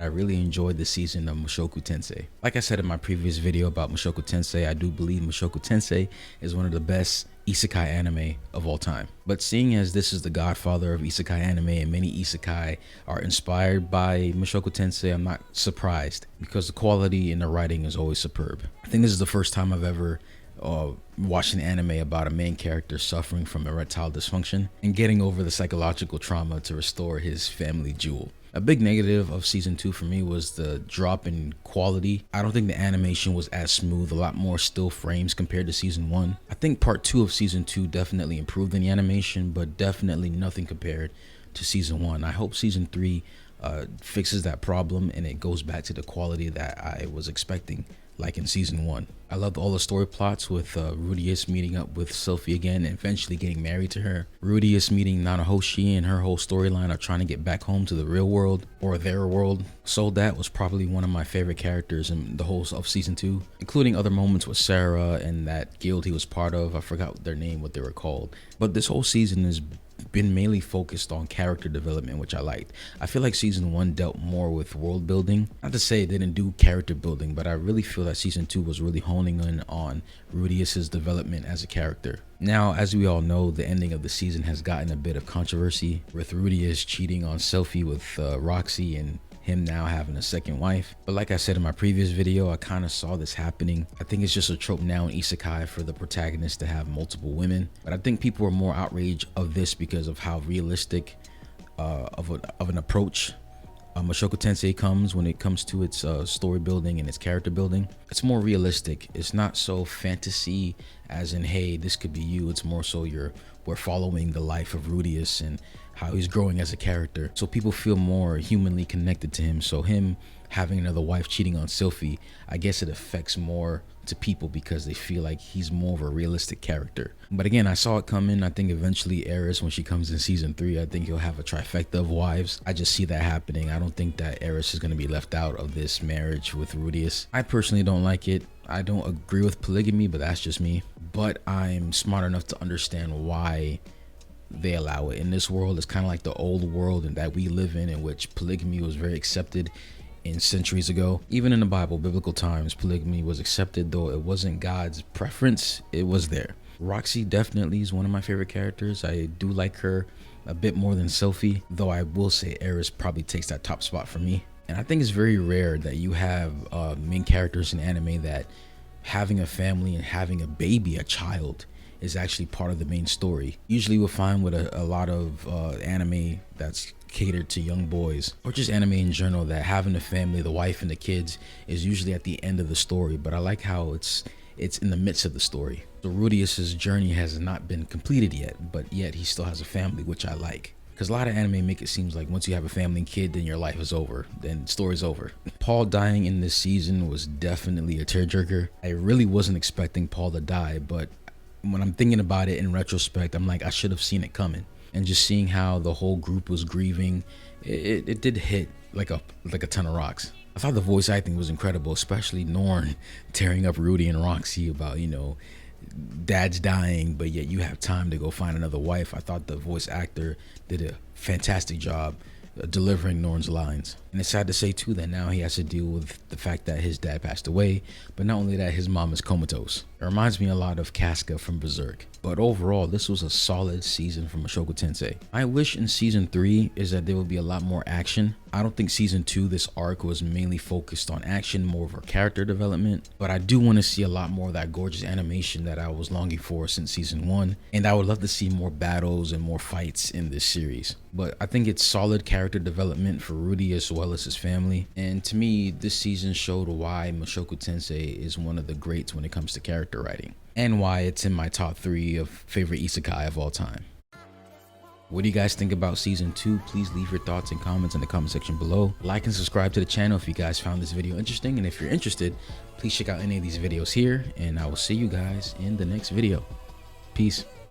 I really enjoyed the season of Mushoku Tensei. Like I said in my previous video about Mushoku Tensei, I do believe Mushoku Tensei is one of the best isekai anime of all time. But seeing as this is the godfather of isekai anime and many isekai are inspired by Mushoku Tensei, I'm not surprised because the quality in the writing is always superb. I think this is the first time I've ever watched an anime about a main character suffering from erectile dysfunction and getting over the psychological trauma to restore his family jewel. A big negative of season 2 for me was the drop in quality. I don't think the animation was as smooth, a lot more still frames compared to season 1. I think part 2 of season 2 definitely improved in the animation, but definitely nothing compared to season 1. I hope season 3 fixes that problem and it goes back to the quality that I was expecting, like in season 1. I loved all the story plots with Rudy meeting up with Sophie again and eventually getting married to her. Rudy meeting Nanahoshi and her whole storyline of trying to get back home to the real world or their world. Soldat was probably one of my favorite characters in the whole of season 2, including other moments with Sarah and that guild he was part of. I forgot their name, what they were called. But this whole season has been mainly focused on character development, which I liked. I feel like season 1 dealt more with world building. Not to say it didn't do character building, but I really feel that season 2 was really honing in on Rudius's development as a character. Now, as we all know, the ending of the season has gotten a bit of controversy with Rudius cheating on Sophie with Roxy and him now having a second wife. But like I said in my previous video, I kind of saw this happening. I think it's just a trope now in isekai for the protagonist to have multiple women. But I think people are more outraged of this because of how realistic of an approach Mushoku Tensei comes when it comes to its story building and its character building. It's more realistic. It's not so fantasy as in, hey, this could be you. It's more so we're following the life of Rudius and how he's growing as a character. So people feel more humanly connected to him. So him having another wife cheating on Sophie, I guess it affects more to people because they feel like he's more of a realistic character. But again, I saw it coming. I think eventually Eris, when she comes in season 3, I think he'll have a trifecta of wives. I just see that happening. I don't think that Eris is going to be left out of this marriage with Rudius. I personally don't like it. I don't agree with polygamy, but that's just me. But I'm smart enough to understand why they allow it. In this world, it's kind of like the old world and that we live in which polygamy was very accepted in centuries ago. Even in the Bible, biblical times, polygamy was accepted, though it wasn't God's preference. It was there. Roxy definitely is one of my favorite characters. I do like her a bit more than Sophie, though I will say Eris probably takes that top spot for me. And I think it's very rare that you have main characters in anime that having a family and having a baby, a child, is actually part of the main story. Usually we'll find with a lot of anime that's catered to young boys, or just anime in general, that having a family, the wife and the kids, is usually at the end of the story. But I like how it's in the midst of the story. So Rudius's journey has not been completed yet, but yet he still has a family, which I like. Because a lot of anime make it seem like once you have a family and kid, then your life is over, then story's over. Paul dying in this season was definitely a tearjerker. I really wasn't expecting Paul to die, but when I'm thinking about it in retrospect, I'm like, I should have seen it coming. And just seeing how the whole group was grieving, it did hit like a ton of rocks. I thought the voice acting was incredible, especially Norn tearing up Rudy and Roxy about, dad's dying, but yet you have time to go find another wife. I thought the voice actor did a fantastic job delivering Norn's lines. And it's sad to say too that now he has to deal with the fact that his dad passed away, but not only that, his mom is comatose. It reminds me a lot of Casca from Berserk. But overall, this was a solid season from Mushoku Tensei. My wish in season 3 is that there will be a lot more action. I don't think season 2, this arc, was mainly focused on action, more of a character development, but I do want to see a lot more of that gorgeous animation that I was longing for since season 1, and I would love to see more battles and more fights in this series. But I think it's solid character development for Rudy as well as his family, and to me, this season showed why Mushoku Tensei is one of the greats when it comes to character writing, and why it's in my top 3 of favorite isekai of all time. What do you guys think about season 2? Please leave your thoughts and comments in the comment section below. Like and subscribe to the channel if you guys found this video interesting, and if you're interested, please check out any of these videos here, and I will see you guys in the next video. Peace.